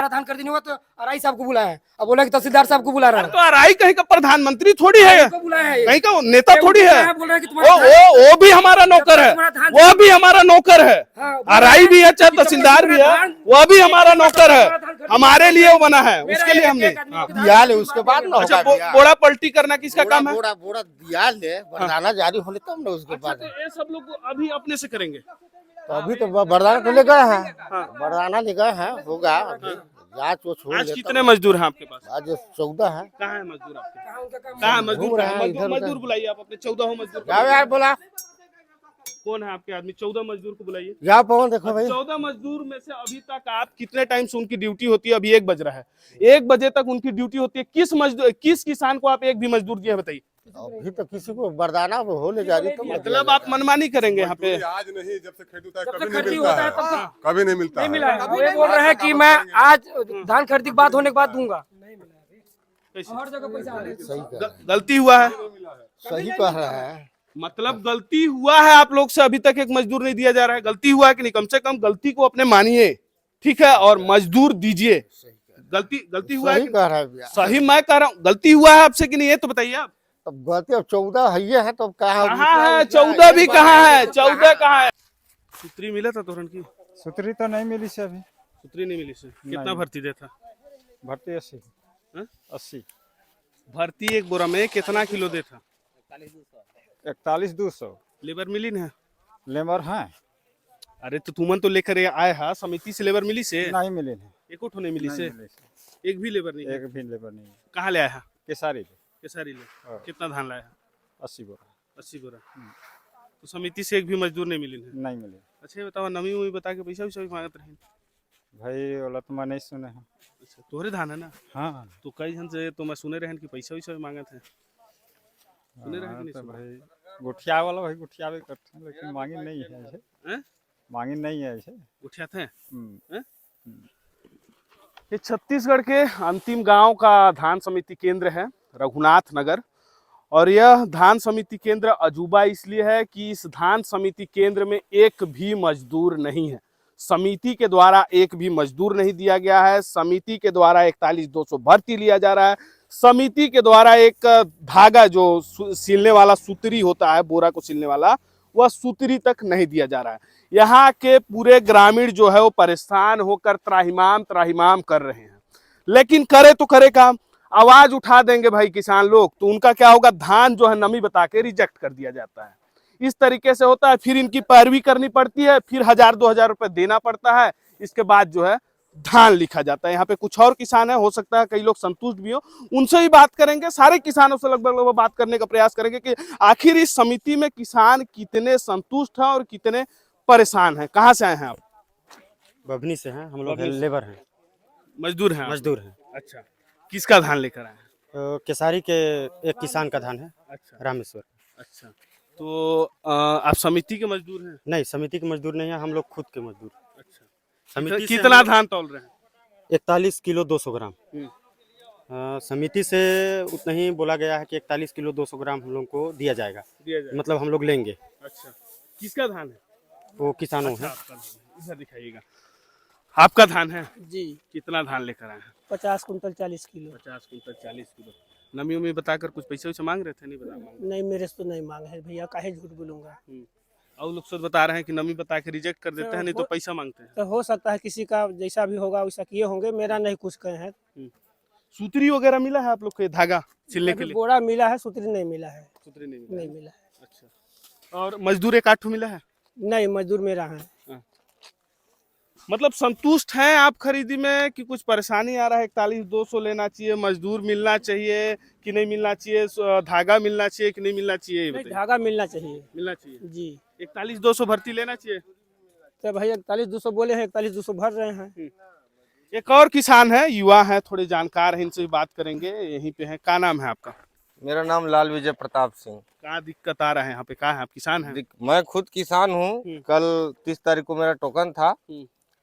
धान कर देने हुआ तो आरआई साहब को बुलाया है, अब बोला कि तहसीलदार साहब को बुला रहा है। तो आरआई कहीं का प्रधानमंत्री थोड़ी है, को बुलाया है, कहीं का नेता थोड़ी है। बोल रहा है कि तुम्हारा वो भी हमारा नौकर है, वो भी हमारा नौकर है। आरआई भी है चाहे तहसीलदार भी है, वह भी हमारा नौकर है। हमारे लिए वो बना है, उसके लिए हमने दिया ले, उसके बाद ना अच्छा होगा बोड़ा पलटी करना किसका काम है? बोड़ा बोड़ा दिया ले, बरदाना जारी होले तब ना उसके अच्छा, बाद। तो ये सब लोग अभी अपने से करेंगे? तो अभी तो बरदाना तो ले गए हैं, बरदाना ले गए हैं, होगा अभी जांच वो छोड़ आज ले। कितने मजदूर हैं आपके पास? आज 14 है। कहाँ है मजदूर आपके? कहाँ है मजदूर? घूम रहे हैं इधर उधर। मजदूर बुलाइए आप अपने 14 मजदूर को। जाओ यार बोला, कौन है आपके आदमी? 14 मजदूर को बुलाइए। जाओ पवन देखो भाई। 14 मजदूर में से अभी तक आप कितने टाइम से उनकी ड्यूटी होती है? अभी 1 बज रहा है, 1 बजे तक उनकी ड्यूटी होती है। किस किसान को आप एक भी मजदूर दिए बताइए? अभी तो किसी को बरदाना हो ले जारी तो मतलब आप मनमानी करेंगे यहाँ पे? आज नहीं, जब से खेत होता है जब से कभी नहीं खरीदी मिलता होता है, है, तब तक कभी नहीं मिलता नहीं है। मिला है। ये बोल रहे हैं कि मैं आज धान खरीदी की बात होने के बाद दूंगा। हर जगह पैसा आ रहा है। सही कह रहे हैं, गलती हुआ है, सही कह रहे हैं। मतलब गलती हुआ है। आप लोग से अभी तक एक मजदूर नहीं दिया जा रहा है, गलती हुआ है कि नहीं? कम से कम गलती को अपने मानिए, ठीक है, और मजदूर दीजिए। गलती हुआ है सही कि कह रहे हैं। सही मैं कह रहा हूँ, गलती हुआ है आपसे कि नहीं, ये तो बताइए आप। अब गलती अब 14 है तो कहाँ है? 14 भी कहाँ है? 14 कहाँ है? सूत्री मिला था तोरण की? सूत्री तो नहीं मिली से अभी। सूत्री नहीं मिली से कितना भर्ती देता? भर्ती 80 हाँ? 80 भर्ती एक बोरा में कितना किलो देता? 41,200 लेबर मिली ना? लेबर हैं? अरे तो तुमन तो लेकर आए हा, समिति से लेबर मिली से? नहीं मिले हैं, एको ठो नहीं मिली नहीं से? मिले से। एक भी लेबर नहीं? एक भी लेबर नहीं है। कहाँ ले आया है? केसारी ले केसारी ले। हाँ। कितना धान लाया है? 80 बोरा 80 बोरा। तो समिति से एक भी मजदूर नहीं मिली है? नहीं मिले। अच्छा ये बताओ, नमी उमी बता के पैसा वैसा भी मांगत रहे? भाई वाला तो मैं नहीं सुने हैं। अच्छा तोहरे धान है ना? हाँ तो कई जन से तो मैं सुने रहे कि पैसा वैसा भी मांगत है, सुने रहे कि नहीं तो सुने? भाई गुठिया वाला भाई गुठिया भी करते हैं, लेकिन मांगी नहीं है ऐसे। हैं? मांगी नहीं है ऐसे। उठियात हैं? हम्म। ये छत्तीसगढ़ के अंतिम गांव का धान समिति केंद्र है, रघुनाथ नगर। और यह धान समिति केंद्र अजूबा इसलिए है कि इस धान समिति केंद्र में एक भी मजदूर नहीं है। समिति के द्वारा एक भी मजदूर नहीं दिया गया है। समिति के द्वारा 41,200 भर्ती लिया जा रहा है। समिति के द्वारा एक धागा जो सिलने वाला सूतरी होता है, बोरा को सिलने वाला, वह सूतरी तक नहीं दिया जा रहा है। यहाँ के पूरे ग्रामीण जो है वो परेशान होकर त्राहिमाम कर रहे हैं। लेकिन करे तो करे काम, आवाज उठा देंगे भाई किसान लोग, तो उनका क्या होगा? धान जो है नमी बता के रिजेक्ट कर दिया जाता है। इस तरीके से होता है, फिर इनकी पैरवी करनी पड़ती है, फिर 1,000-2,000 रुपए देना पड़ता है। इसके बाद जो है धान लिखा जाता है। यहाँ पे कुछ और किसान है, हो सकता है कई लोग संतुष्ट भी हो, उनसे भी बात करेंगे। सारे किसानों से लगभग बात करने का प्रयास करेंगे कि आखिर इस समिति में किसान कितने संतुष्ट हैं और कितने परेशान हैं। कहाँ से आए हैं आप? बभनी से हैं हम लोग, बभनी से। लेबर हैं, मजदूर हैं आप? मजदूर हैं। अच्छा, किसका धान लेकर आए हैं? केसारी के एक किसान का धान है, अच्छा रामेश्वर। अच्छा, तो आप समिति के मजदूर हैं? नहीं, समिति के मजदूर नहीं है, हम लोग खुद के मजदूर। अच्छा, समिति से कितना हम लोग धान तौल रहे हैं? 41 किलो 200 ग्राम। समिति से उतना ही बोला गया है कि 41 किलो 200 ग्राम हम लोग को दिया जाएगा, दिया जाए। मतलब हम लोग लेंगे। अच्छा, किसका धान है? वो किसानों अच्छा, है। आपका धान है। इधर दिखाइएगा, आपका धान है? जी, कितना धान लेकर आए हैं? 50 कुंटल 40 किलो। 50 quintal 40 kilo. नमी उमी बताकर कुछ पैसे वैसे मांग रहे थे? नहीं बता मांग? नहीं, मेरे से तो नहीं मांगे है भैया, काहे झूठ बोलूंगा। और लोग सब बता रहे हैं कि नमी बता के रिजेक्ट कर देते हैं, नहीं तो पैसा मांगते हैं। तो हो सकता है किसी का जैसा भी होगा वैसा किए होंगे, मेरा नहीं कुछ कहे हैं। सूतरी वगैरह मिला है आप लोग को धागा सिलने के अभी लिए? बोरा मिला है, सूत्री नहीं मिला है। सूतरी नहीं मिला? नहीं मिला है। अच्छा, और मजदूर एक आठ मिला है? नहीं, मजदूर मेरा है। मतलब संतुष्ट हैं आप खरीदी में कि कुछ परेशानी आ रहा है? 41,200 लेना चाहिए, मजदूर मिलना चाहिए कि नहीं मिलना चाहिए, धागा मिलना चाहिए कि नहीं मिलना चाहिए, ये नहीं, बताइए। धागा मिलना चाहिए। मिलना चाहिए। जी, 41,200 भर्ती लेना चाहिए। तो भैया 41,200 बोले हैं, 41,200 भर रहे हैं। एक और किसान है, युवा है, थोड़े जानकार हैं, इनसे भी बात करेंगे। यहीं पे है, क्या नाम है आपका? मेरा नाम लाल विजय प्रताप सिंह। क्या दिक्कत आ रहा है यहाँ पे? क्या है, आप किसान हैं? मैं खुद किसान हूँ। कल 30 तारीख को मेरा टोकन था,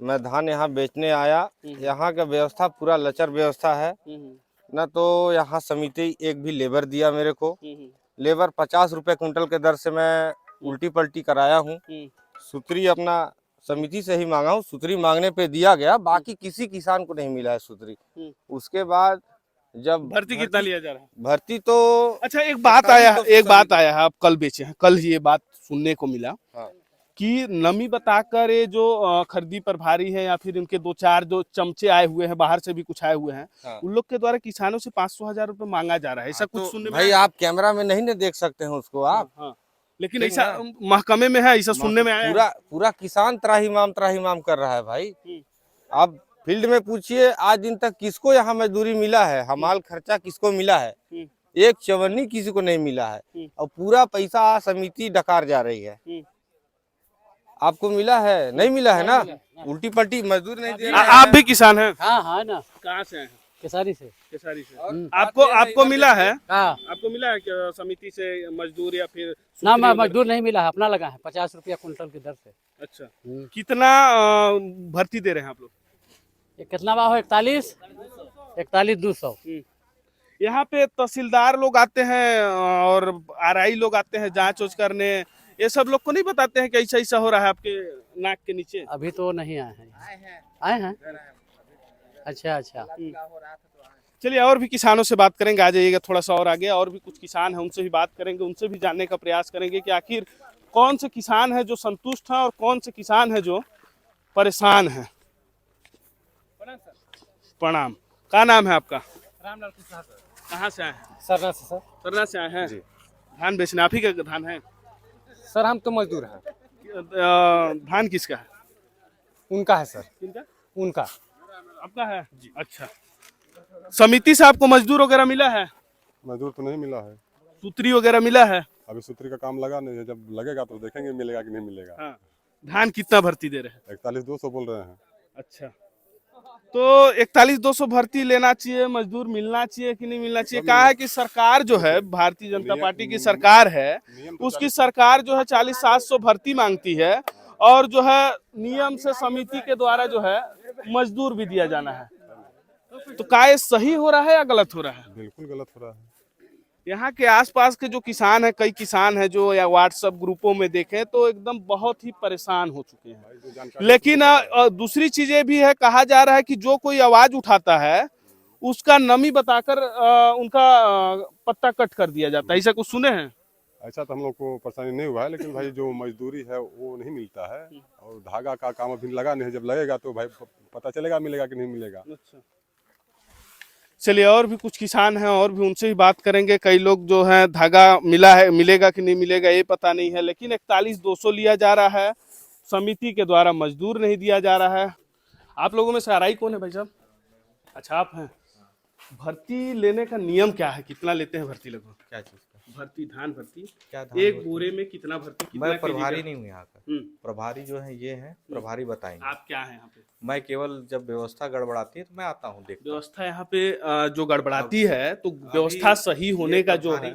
मैं धान यहाँ बेचने आया। यहाँ का व्यवस्था पूरा लचर व्यवस्था है, न तो यहाँ समिति एक भी लेबर दिया मेरे को। लेबर 50 रुपए कुंटल के दर से मैं उल्टी पलटी कराया हूँ। सूत्री अपना समिति से ही मांगा हूँ, सूत्री मांगने पे दिया गया, बाकी किसी किसान को नहीं मिला है सूत्री। उसके बाद जब भर्ती कितना लिया जा रहा है? भर्ती तो अच्छा एक बात आया है, आप कल बेचे हैं, कल ही ये बात सुनने को मिला हाँ। कि नमी बताकर ये जो खरीदी प्रभारी है या फिर इनके 2-4 जो चमचे आए हुए हैं, बाहर से भी कुछ आए हुए हैं, हाँ। उन लोग के द्वारा किसानों से 500,000 रुपए मांगा जा रहा है, ऐसा कुछ तो सुनने में भाई आया? आप कैमरा में नहीं ना देख सकते हैं उसको आप। हाँ। लेकिन ठीक ऐसा है। महकमे में है, ऐसा सुनने में आया है। पूरा किसान त्राहिमाम कर रहा है भाई। आप फील्ड में पूछिए आज दिन तक किसको यहाँ मजदूरी मिला है, हमाल खर्चा किसको मिला है, एक चवन्नी किसी को नहीं मिला है, और पूरा पैसा समिति डकार जा रही है। आपको मिला है? नहीं मिला है ना, उल्टी पलटी मजदूर नहीं दे रहे हैं। आप भी किसान हैं? हाँ हाँ ना, कहाँ से आए हैं? केसारी से। केसारी से। आपको मिला है? हाँ आपको मिला है क्या समिति से मजदूर या फिर ना, सूत्री वगैरह? मजदूर नहीं मिला है, अपना लगा है 50 रुपया कुंटल की दर से। अच्छा, कितना भर्ती दे रहे हैं आप लोग? ये कितना बा हो? 41,200। यहाँ पे तहसीलदार लोग आते हैं और आरआई लोग आते हैं जांच उच करने, ये सब लोग को नहीं बताते हैं कि ऐसा ऐसा हो रहा है आपके नाक के नीचे? अभी तो नहीं आए हैं। आए हैं? अच्छा अच्छा। चलिए और भी किसानों से बात करेंगे, आ जाइएगा थोड़ा सा और आगे, और भी कुछ किसान हैं उनसे भी बात करेंगे, उनसे भी जानने का प्रयास करेंगे कि आखिर कौन से किसान है जो संतुष्ट हैं और कौन से किसान है जो परेशान हैं। प्रणाम, क्या नाम है आपका? रामलाल कुशवाहा सर। कहाँ से आए हैं? सरना से सर। सरना से आए हैं। धान बेचने आप ही का धान है? सर हम तो मजदूर हैं। धान किसका है? उनका है सर। किनका? उनका। आपका है जी। अच्छा, समिति से आपको मजदूर वगैरह मिला है? मजदूर तो नहीं मिला है, सूत्री वगैरह मिला है? अभी सूत्री का काम लगा नहीं है, जब लगेगा तो देखेंगे मिलेगा कि नहीं मिलेगा। हाँ। धान कितना भर्ती दे रहे हैं? 41,200 बोल रहे हैं। अच्छा, तो 41,200 भर्ती लेना चाहिए, मजदूर मिलना चाहिए कि नहीं मिलना चाहिए? कहा है कि सरकार जो है, भारतीय जनता पार्टी की सरकार है, उसकी सरकार जो है 40,700 भर्ती मांगती है, और जो है नियम से समिति के द्वारा जो है मजदूर भी दिया जाना है। तो क्या ये सही हो रहा है या गलत हो रहा है? बिल्कुल गलत हो रहा है। यहाँ के आसपास के जो किसान हैं, कई किसान हैं जो या व्हाट्सएप ग्रुपों में देखें तो एकदम बहुत ही परेशान हो चुके हैं। लेकिन दूसरी चीजें भी है, कहा जा रहा है कि जो कोई आवाज उठाता है उसका नमी बताकर उनका पत्ता कट कर दिया जाता है, ऐसा कुछ सुने हैं? ऐसा तो हम लोग को परेशानी नहीं हुआ है, लेकिन भाई जो मजदूरी है वो नहीं मिलता है, और धागा का काम अभी लगा नहीं है, जब लगेगा तो भाई पता चलेगा मिलेगा कि नहीं मिलेगा। अच्छा, चलिए और भी कुछ किसान हैं और भी उनसे ही बात करेंगे। कई लोग जो हैं धागा मिला है, मिलेगा कि नहीं मिलेगा ये पता नहीं है, लेकिन 41,200 लिया जा रहा है, समिति के द्वारा मजदूर नहीं दिया जा रहा है। आप लोगों में से आरआई कौन है भाई साहब? अच्छा आप हैं। भर्ती लेने का नियम क्या है, कितना लेते हैं भर्ती लगभग? क्या चीज का भर्ती, धान भर्ती क्या धान एक भर्ती? बोरे में कितना भर्ती, कितना मैं केजी प्रभारी का? नहीं हूँ यहाँ का। प्रभारी जो है ये है, प्रभारी बताएंगे। आप क्या है यहाँ पे? मैं केवल जब व्यवस्था गड़बड़ाती है तो मैं आता हूँ देखता हूँ। व्यवस्था यहाँ पे जो गड़बड़ाती है तो व्यवस्था सही होने का जो है,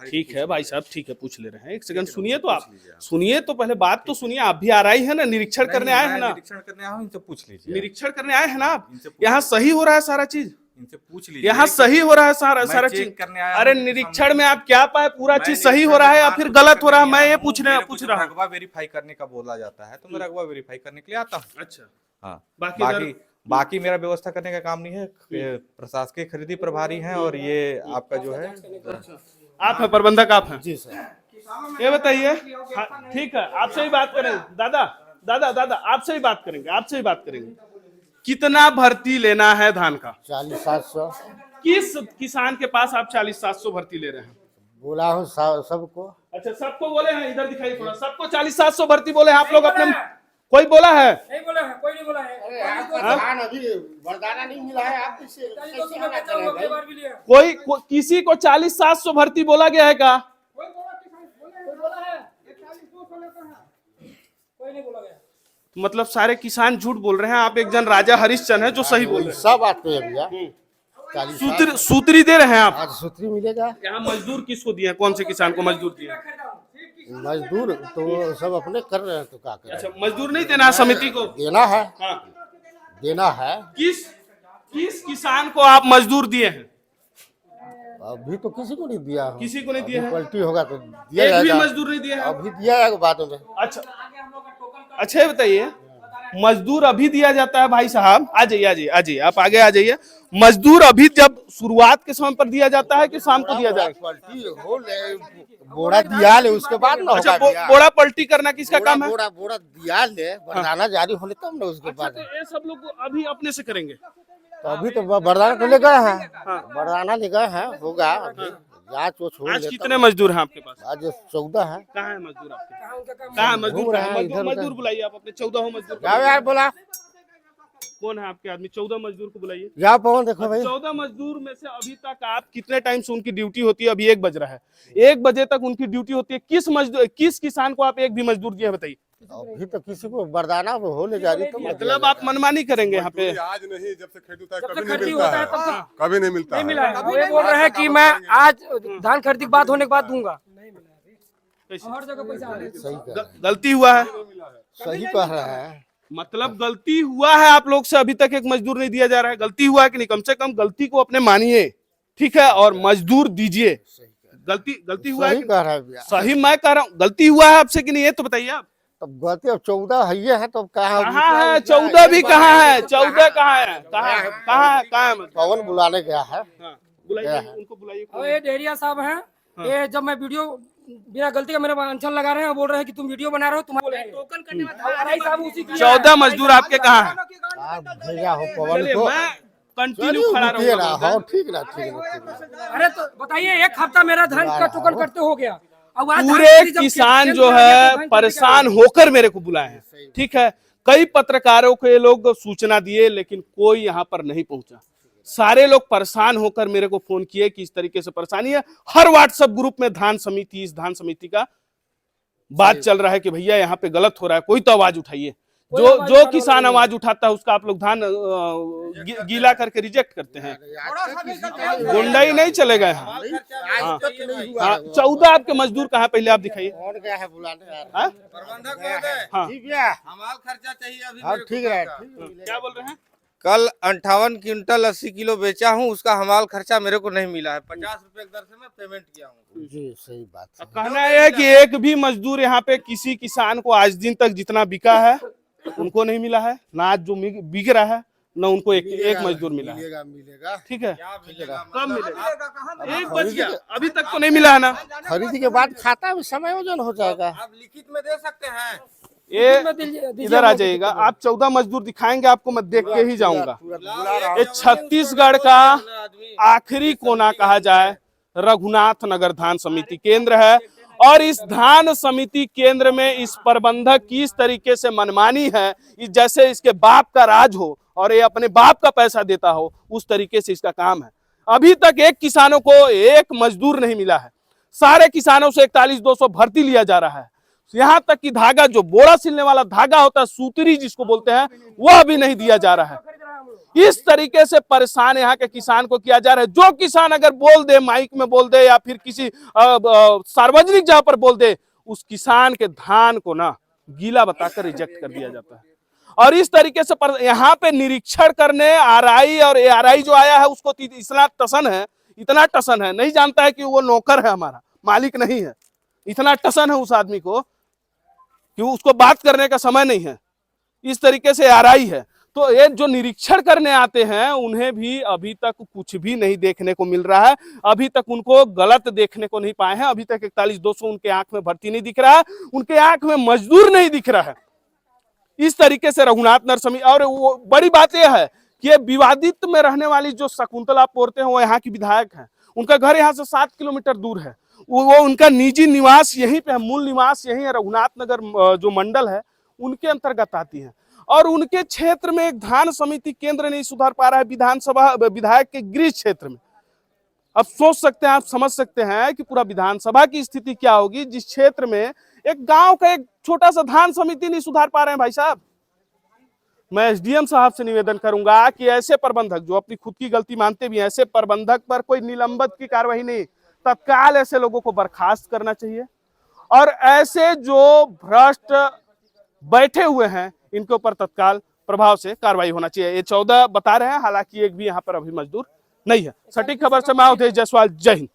ठीक है भाई साहब, ठीक है पूछ ले रहे हैं, एक सेकंड सुनिए तो आप सुनिए तो पहले बात तो सुनिए। आप भी आरआई है ना, निरीक्षण करने आए हैं ना? निरीक्षण करने आया हूँ, इनसे पूछ लीजिए। निरीक्षण करने आए हैं ना आप? यहाँ सही हो रहा है सारा चीज? इनसे पूछ लीजिए। यहाँ सही हो रहा है सारा चीज? अरे निरीक्षण में आप क्या पाए, पूरा चीज सही हो रहा है या फिर गलत हो रहा है? मैं ये पूछ रहा हूँ। रकबा वेरीफाई करने का बोला जाता है तो मैं रकबा वेरीफाई करने के लिए आता हूँ। अच्छा, हाँ, बाकी बाकी मेरा व्यवस्था करने का काम नहीं है, प्रशासकीय खरीदी प्रभारी हैं, और ये आपका जो है आप है प्रबंधक, आप हैं जी सर। ये बताइए, ठीक है आपसे ही बात करेंगे। दादा आपसे ही बात करेंगे, कितना भर्ती लेना है धान का? 40,700 किस किसान के पास आप 40,700 भर्ती ले रहे हैं? बोला हूँ सबको। अच्छा, सबको बोले हैं? इधर दिखाई थोड़ा, सबको 40,700 भर्ती बोले हैं आप लोग अपने? कोई बोला है? नहीं बोला है, कोई नहीं बोला है। धान अभी वरदाना नहीं मिला है, आप कैसे मना कर रहे हैं? कोई किसी को 40,700 भर्ती बोला गया है क्या? मतलब सारे किसान झूठ बोल रहे हैं, आप एक जन राजा हरिश्चंद्र है जो सही बोल रहे हैं। सब आते हैं भैया। सूत्री दे रहे हैं आप? आज सूत्री मिलेगा। यहाँ मजदूर किसको दिए, कौन से किसान को मजदूर दिए? मजदूर तो सब अपने कर रहे हैं, तो क्या करें? अच्छा, मजदूर नहीं देना है समिति को? देना है। हाँ। देना है। किस किसान को आप मजदूर दिए हैं? अभी तो किसी को नहीं दिया। किसी को नहीं दिया है? पलटी होगा तो दिया एक भी जाएगा। मजदूर नहीं दिया है? अभी दिया जाएगा बाद में। अच्छा ये बताइए मजदूर अभी दिया जाता है भाई साहब, आ जाइए आ जाइए आ जाइए, आप आगे आ जाइए। मजदूर अभी जब शुरुआत के समय पर दिया जाता है कि शाम को दिया जाएगा? बोरा दिया ले उसके बाद ना अच्छा, होगा दिया। बोरा पलटी करना किसका काम है? बोरा बोरा दिया ले, बरदाना जारी होने तब ना उसके अच्छा, बाद। तो ये सब लोग अभी अपने से करेंगे? तो अभी तो बरदाना तो ले गए हैं, बरदाना ले गए हैं, होगा अभी जांच वो छोड़ आज लेता कितने मजदूर हैं आपके पास? आज 14 है। कहाँ है मजदूर आपके? कहाँ है मजदूर? घूम रहे हैं मजदूर इधर उधर। मजदूर बुलाइए आप अपने 14 मजदूर को। जाओ यार बोला, कौन है आपके आदमी? 14 मजदूर को बुलाइए। जाओ पवन देखो भाई। 14 मजदूर में से अभी तक आप कितने टाइम से उनकी ड्यूटी होती है? अभी 1 बज रहा है, 1 बजे तक उनकी ड्यूटी होती है। किस मजदूर, किस किसान को आप एक भी मजदूर दिए बताइए? अभी तो किसी को बरदाना हो ले जारी तो मतलब आप मनमानी करेंगे यहाँ पे? आज नहीं, जब से खेत होता है जब कभी से नहीं खरीदी मिलता होता है है, तब तक कभी नहीं मिलता नहीं है। मिला है। अब ये बोल रहे हैं कि मैं आज धान खरीदी के बाद होने के बाद दूंगा। कैसे? हर जगह पैसा आ रहा है। सही कह गलती हुआ है? सही कह रहा है। मतलब गलती हुआ है आप लोग से, अभी तक एक मजदूर नहीं दिया जा रहा है। गलती हुआ है कि नहीं? कम से कम गलती को अपने मानिए, ठीक है, और मजदूर दीजिए। गलती हुआ है सही कि- कह रहा है भैया। सही मैं कह रहा हूँ, गलती हुआ है आपसे कि नहीं ये तो बताइए आप। तब गलती अब 14 है तो कहाँ कहाँ है 14 भी? कहाँ है 14? कहाँ है? कहाँ है? कहाँ है? कहाँ है? पवन बुलाने गया है। हाँ, बुलाइए उनको, बुलाइए। और ये डेरिया साहब हैं, ये जब मैं वीडियो बिना गलती का मेरे अनशन लगा रहे हैं, बोल रहे हैं कि तुम वीडियो बना रहे हो, तुम्हारे टोकन करने में साहब उसी की 14 मजदूर आपके कहाँ है? आप भेजा हो पवन चलिए, को। मैं कंटिन्यू खड़ा रुकिए ना, रहूंगा। हाँ ठीक ना, ठीक ना। अरे तो बताइए, 1 हफ्ता मेरा धान का टोकन करते हो गया। अब आज धान पूरे खरीदी जब किसान केंद्र जो में आ गया है तो धान परेशान होकर मेरे को बुलाए हैं, ठीक है। कई पत्रकारों को ये लोग सूचना दिए, लेकिन कोई यहाँ पर नहीं पहुंचा। सारे लोग परेशान होकर मेरे को फोन किए कि इस तरीके से परेशानी है। हर व्हाट्सएप ग्रुप में धान समिति, इस धान समिति का बात चल रहा है कि भैया यहाँ पे गलत हो रहा है, कोई तो आवाज उठाइए। जो किसान आवाज उठाता है उसका आप लोग धान गीला करके रिजेक्ट करते हैं। गुंडाई नहीं चलेगा यहाँ। आज तक नहीं हुआ हाँ, है। 14 आपके मजदूर कहाँ पहले आप दिखाइए। कौन गया है बुलाने यार? हाँ? प्रबंधक महोदय, हाँ, ठीक है, हमाल खर्चा चाहिए अभी हाँ मेरे को ठीक है, पैसा। क्या बोल रहे हैं? कल 58 क्विंटल 80 किलो बेचा हूँ, उसका हमाल खर्चा मेरे को नहीं मिला है। 50 रुपए की दर से मैं पेमेंट किया हूँ। जी सही बात है। अब कहना यह है कि एक भी मजदूर यहाँ पे किसी किसान को आज दिन तक जितना बिका है उनको नहीं मिला है, ना आज जो बिक रहा है ना उनको एक मजदूर मिला है। मिलेगा मिलेगा। ठीक है, क्या मिलेगा? कब मिलेगा? 1 बज गया, अभी तक तो नहीं मिला है ना। खरीदी के बाद खाता में समय वजन हो जाएगा। आप लिखित में दे सकते हैं। ये इधर आ जाइएगा आप। 14 मजदूर दिखाएंगे आपको, मैं देख के ही जाऊंगा। ये छत्तीसगढ़ का आखिरी कोना कहा जाए रघुनाथ नगर धान समिति केंद्र है, और इस धान समिति केंद्र में इस प्रबंधक की इस तरीके से मनमानी है, जैसे इसके बाप का राज हो और ये अपने बाप का पैसा देता हो, उस तरीके से इसका काम है। अभी तक एक किसानों को एक मजदूर नहीं मिला है। सारे किसानों से 41,200 भर्ती लिया जा रहा है। यहाँ तक कि धागा, जो बोरा सिलने वाला धागा होता है, सूतरी जिसको बोलते हैं, वह भी नहीं दिया जा रहा है। इस तरीके से परेशान यहाँ के किसान को किया जा रहा है। जो किसान अगर बोल दे, माइक में बोल दे या फिर किसी सार्वजनिक जगह पर बोल दे, उस किसान के धान को ना गीला बताकर रिजेक्ट कर दिया जाता है। और इस तरीके से यहाँ पे निरीक्षण करने आरआई, और आरआई जो आया है उसको इतना टसन है, नहीं जानता है कि वो नौकर है, हमारा मालिक नहीं है। इतना टसन है उस आदमी को कि उसको बात करने का समय नहीं है। इस तरीके से आरआई है। तो ये जो निरीक्षण करने आते हैं उन्हें भी अभी तक कुछ भी नहीं देखने को मिल रहा है। अभी तक उनको गलत देखने को नहीं पाए हैं। अभी तक 41,200 उनके आंख में भर्ती नहीं दिख रहा है, उनके आंख में मजदूर नहीं दिख रहा है। इस तरीके से रघुनाथ नगर समिति, और वो बड़ी बात यह है कि विवादित में रहने वाली जो शकुंतला पोर्ते हैं वो यहाँ की विधायक हैं। उनका घर यहाँ से 7 किलोमीटर दूर है। वो उनका निजी निवास यहीं पे है, मूल निवास यहीं है। रघुनाथ नगर जो मंडल है उनके अंतर्गत आती है, और उनके क्षेत्र में एक धान समिति केंद्र नहीं सुधार पा रहा है विधानसभा विधायक के गृह क्षेत्र में। अब सोच सकते हैं, आप समझ सकते हैं कि पूरा विधानसभा की स्थिति क्या होगी जिस क्षेत्र में एक गांव का एक छोटा सा धान समिति नहीं सुधार पा रहे हैं। भाई साहब, मैं एसडीएम साहब से निवेदन करूंगा कि ऐसे प्रबंधक जो अपनी खुद की गलती मानते भी हैं, ऐसे प्रबंधक पर कोई निलंबित की कार्रवाई नहीं, तत्काल ऐसे लोगों को बर्खास्त करना चाहिए, और ऐसे जो भ्रष्ट बैठे हुए हैं इनके ऊपर तत्काल प्रभाव से कार्रवाई होना चाहिए। ये 14 बता रहे हैं, हालांकि एक भी यहाँ पर अभी मजदूर नहीं है। सटीक खबर से मैं अवधेश जायसवाल, जय हिंद।